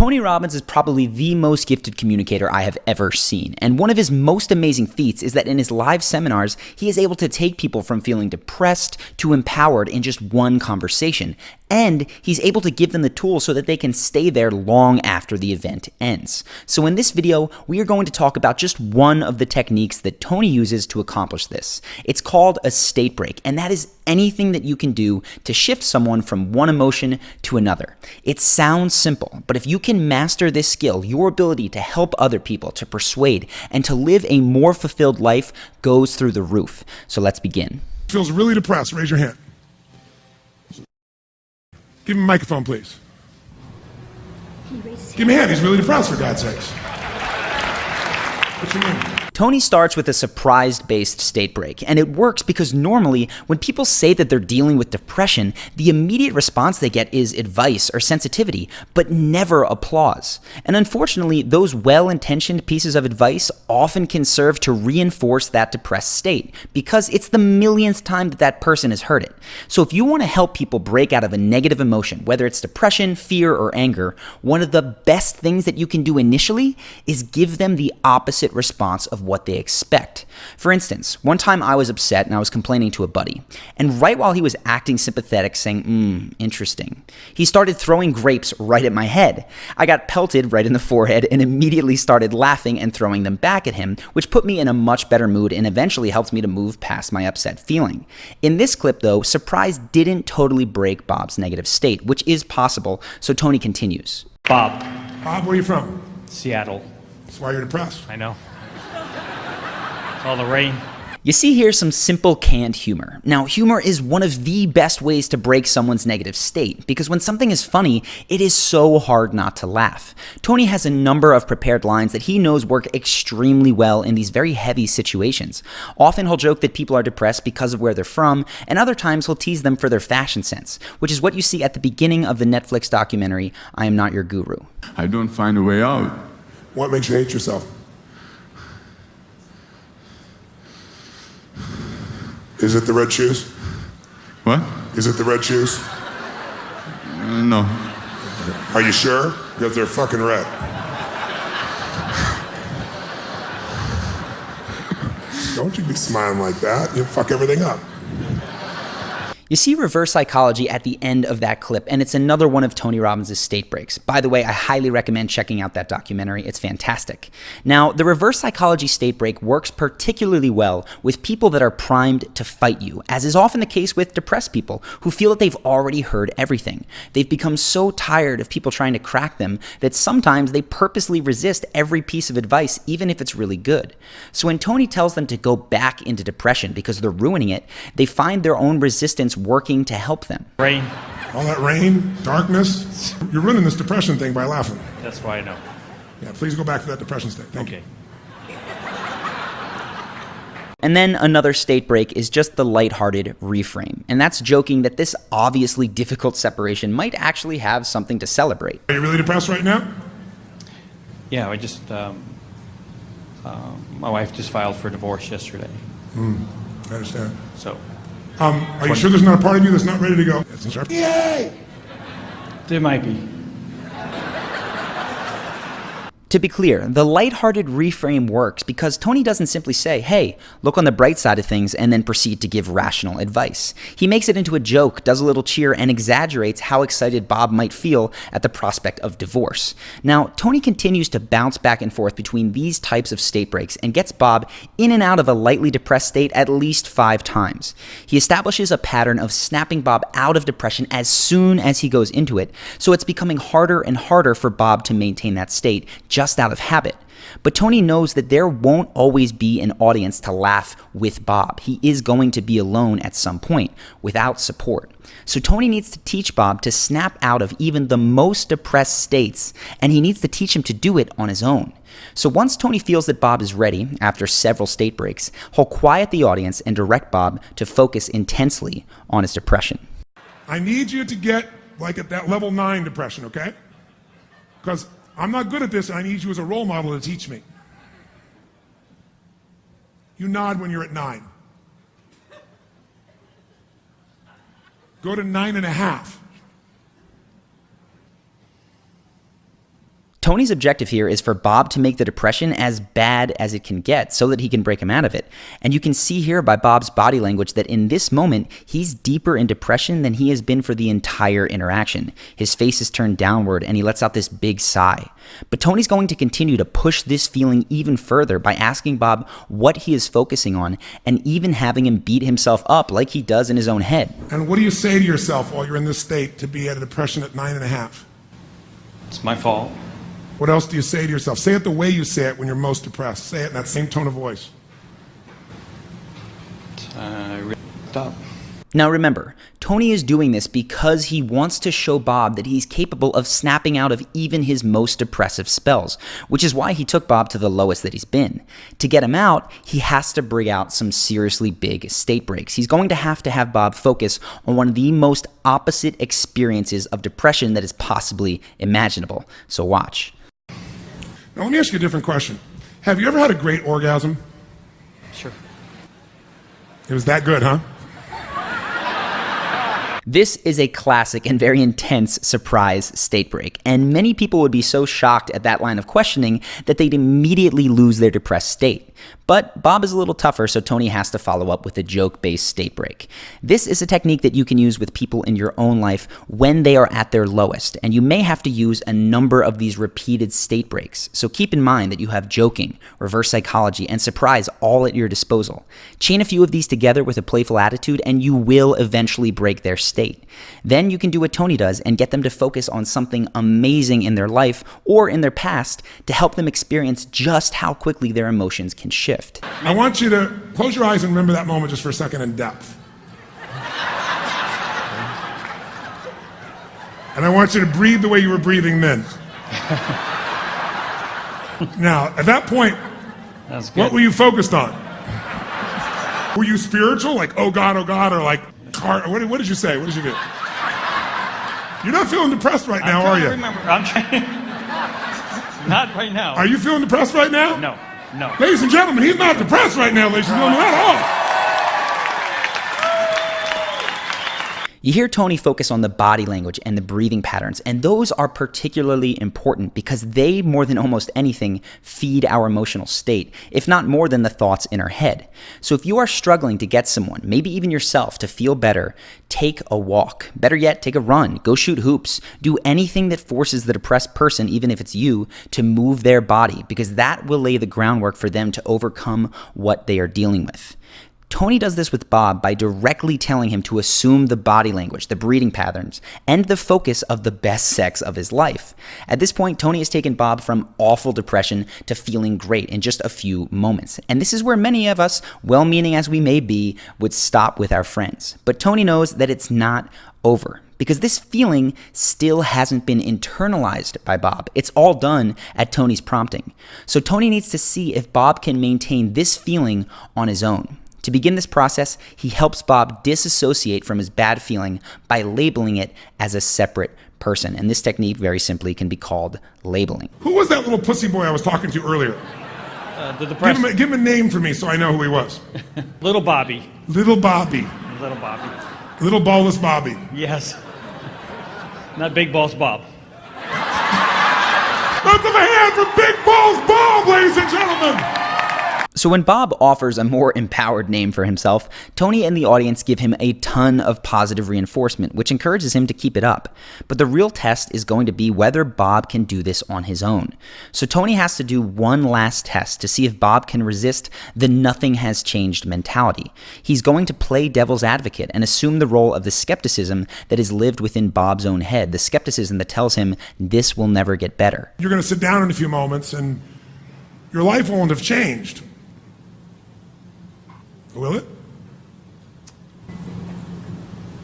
Tony Robbins is probably the most gifted communicator I have ever seen, and one of his most amazing feats is that in his live seminars, he is able to take people from feeling depressed to empowered in just one conversation, and he's able to give them the tools so that they can stay there long after the event ends. So in this video, we are going to talk about just one of the techniques that Tony uses to accomplish this. It's called a state break, and that is anything that you can do to shift someone from one emotion to another. It sounds simple, but if you can master this skill, your ability to help other people, to persuade, and to live a more fulfilled life goes through the roof. So let's begin. Feels really depressed. Raise your hand. Give him a microphone, please. Give him a hand. He's really depressed, for God's sakes. What's your name? Tony starts with a surprise-based state break, and it works because normally when people say that they're dealing with depression, the immediate response they get is advice or sensitivity, but never applause. And unfortunately, those well-intentioned pieces of advice often can serve to reinforce that depressed state because it's the millionth time that that person has heard it. So if you want to help people break out of a negative emotion, whether it's depression, fear, or anger, one of the best things that you can do initially is give them the opposite response of what they expect. For instance, one time I was upset and I was complaining to a buddy, and right while he was acting sympathetic, saying, interesting, he started throwing grapes right at my head. I got pelted right in the forehead and immediately started laughing and throwing them back at him, which put me in a much better mood and eventually helped me to move past my upset feeling. In this clip though, surprise didn't totally break Bob's negative state, which is possible, so Tony continues. Bob. Bob, where are you from? Seattle. That's why you're depressed. I know. All the rain. You see here some simple canned humor. Now, humor is one of the best ways to break someone's negative state, because when something is funny, it is so hard not to laugh. Tony has a number of prepared lines that he knows work extremely well in these very heavy situations. Often he'll joke that people are depressed because of where they're from, and other times he'll tease them for their fashion sense, which is what you see at the beginning of the Netflix documentary, I Am Not Your Guru. I don't find a way out. What makes you hate yourself? Is it the red shoes? What? Is it the red shoes? No. Are you sure? Because they're fucking red. Don't you be smiling like that. You'll fuck everything up. You see reverse psychology at the end of that clip, and it's another one of Tony Robbins' state breaks. By the way, I highly recommend checking out that documentary. It's fantastic. Now, the reverse psychology state break works particularly well with people that are primed to fight you, as is often the case with depressed people who feel that they've already heard everything. They've become so tired of people trying to crack them that sometimes they purposely resist every piece of advice, even if it's really good. So when Tony tells them to go back into depression because they're ruining it, they find their own resistance working to help them. Rain. All that rain, darkness. You're ruining this depression thing by laughing. That's why I know. Yeah, please go back to that depression state. Thank you. And then another state break is just the lighthearted reframe. And that's joking that this obviously difficult separation might actually have something to celebrate. Are you really depressed right now? Yeah, I just, my wife just filed for divorce yesterday. I understand. So. Are you sure there's not a part of you that's not ready to go? Yay! There might be. To be clear, the lighthearted reframe works because Tony doesn't simply say, hey, look on the bright side of things, and then proceed to give rational advice. He makes it into a joke, does a little cheer, and exaggerates how excited Bob might feel at the prospect of divorce. Now, Tony continues to bounce back and forth between these types of state breaks and gets Bob in and out of a lightly depressed state at least 5 times. He establishes a pattern of snapping Bob out of depression as soon as he goes into it, so it's becoming harder and harder for Bob to maintain that state just out of habit. But Tony knows that there won't always be an audience to laugh with Bob. He is going to be alone at some point without support. So Tony needs to teach Bob to snap out of even the most depressed states, and he needs to teach him to do it on his own. So once Tony feels that Bob is ready, after several state breaks, he'll quiet the audience and direct Bob to focus intensely on his depression. I need you to get like at that level 9 depression, okay? Because I'm not good at this, and I need you as a role model to teach me. You nod when you're at 9. Go to 9.5. Tony's objective here is for Bob to make the depression as bad as it can get so that he can break him out of it. And you can see here by Bob's body language that in this moment, he's deeper in depression than he has been for the entire interaction. His face is turned downward and he lets out this big sigh. But Tony's going to continue to push this feeling even further by asking Bob what he is focusing on and even having him beat himself up like he does in his own head. And what do you say to yourself while you're in this state to be at a depression at 9.5? It's my fault. What else do you say to yourself? Say it the way you say it when you're most depressed. Say it in that same tone of voice. Stop. Now remember, Tony is doing this because he wants to show Bob that he's capable of snapping out of even his most depressive spells, which is why he took Bob to the lowest that he's been. To get him out, he has to bring out some seriously big state breaks. He's going to have Bob focus on one of the most opposite experiences of depression that is possibly imaginable. So watch. Now let me ask you a different question. Have you ever had a great orgasm? Sure. It was that good, huh? This is a classic and very intense surprise state break, and many people would be so shocked at that line of questioning that they'd immediately lose their depressed state. But Bob is a little tougher, so Tony has to follow up with a joke-based state break. This is a technique that you can use with people in your own life when they are at their lowest, and you may have to use a number of these repeated state breaks. So keep in mind that you have joking, reverse psychology, and surprise all at your disposal. Chain a few of these together with a playful attitude, and you will eventually break their state. Then you can do what Tony does and get them to focus on something amazing in their life or in their past to help them experience just how quickly their emotions can shift. I want you to close your eyes and remember that moment just for a second in depth. And I want you to breathe the way you were breathing then. Now, at that point, what were you focused on? Were you spiritual, like, oh God, or like, what did you say? What did you do? You're not feeling depressed right now, are you? I'm trying. Not right now. Are you feeling depressed right now? No. No. Ladies and gentlemen, he's not depressed right now, ladies and gentlemen, at all. You hear Tony focus on the body language and the breathing patterns, and those are particularly important because they, more than almost anything, feed our emotional state, if not more than the thoughts in our head. So if you are struggling to get someone, maybe even yourself, to feel better, take a walk. Better yet, take a run, go shoot hoops, do anything that forces the depressed person, even if it's you, to move their body, because that will lay the groundwork for them to overcome what they are dealing with. Tony does this with Bob by directly telling him to assume the body language, the breathing patterns, and the focus of the best sex of his life. At this point, Tony has taken Bob from awful depression to feeling great in just a few moments. And this is where many of us, well-meaning as we may be, would stop with our friends. But Tony knows that it's not over, because this feeling still hasn't been internalized by Bob. It's all done at Tony's prompting. So Tony needs to see if Bob can maintain this feeling on his own. To begin this process, he helps Bob disassociate from his bad feeling by labeling it as a separate person. And this technique, very simply, can be called labeling. Who was that little pussy boy I was talking to earlier? The depressed. Give him a name for me so I know who he was. Little Bobby. Little Bobby. Little Bobby. Little ballless Bobby. Yes. Not Big Balls Bob. Let's have a hand for Big Balls Bob, ladies and gentlemen. So when Bob offers a more empowered name for himself, Tony and the audience give him a ton of positive reinforcement, which encourages him to keep it up. But the real test is going to be whether Bob can do this on his own. So Tony has to do one last test to see if Bob can resist the nothing has changed mentality. He's going to play devil's advocate and assume the role of the skepticism that is lived within Bob's own head, the skepticism that tells him this will never get better. You're going to sit down in a few moments and your life won't have changed. Will it?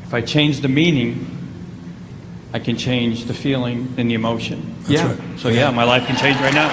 If I change the meaning, I can change the feeling and the emotion. That's right. So my life can change right now.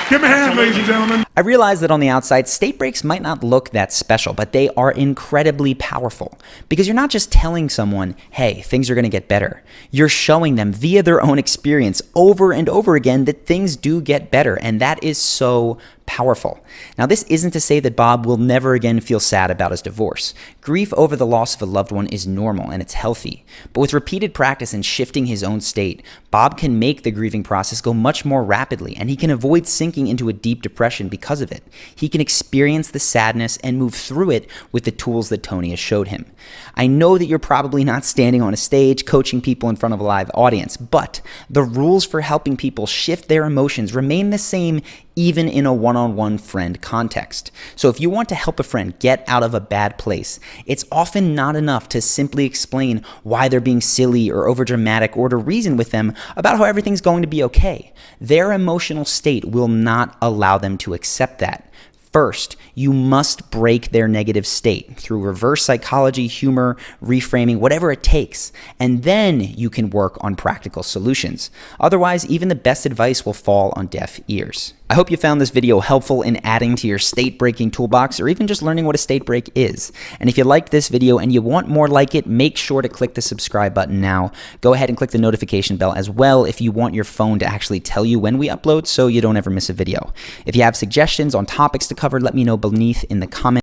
Give him a hand, ladies and gentlemen. I realize that on the outside, state breaks might not look that special, but they are incredibly powerful because you're not just telling someone, hey, things are going to get better. You're showing them via their own experience over and over again that things do get better, and that is so Powerful. Now, this isn't to say that Bob will never again feel sad about his divorce. Grief over the loss of a loved one is normal and it's healthy. But with repeated practice and shifting his own state, Bob can make the grieving process go much more rapidly, and he can avoid sinking into a deep depression because of it. He can experience the sadness and move through it with the tools that Tony has showed him. I know that you're probably not standing on a stage coaching people in front of a live audience, but the rules for helping people shift their emotions remain the same even in a one-on-one friend context. So if you want to help a friend get out of a bad place, it's often not enough to simply explain why they're being silly or overdramatic, or to reason with them about how everything's going to be okay. Their emotional state will not allow them to accept that. First, you must break their negative state through reverse psychology, humor, reframing, whatever it takes, and then you can work on practical solutions. Otherwise, even the best advice will fall on deaf ears. I hope you found this video helpful in adding to your state breaking toolbox, or even just learning what a state break is. And if you liked this video and you want more like it, make sure to click the subscribe button now. Go ahead and click the notification bell as well if you want your phone to actually tell you when we upload so you don't ever miss a video. If you have suggestions on topics to cover, let me know beneath in the comments.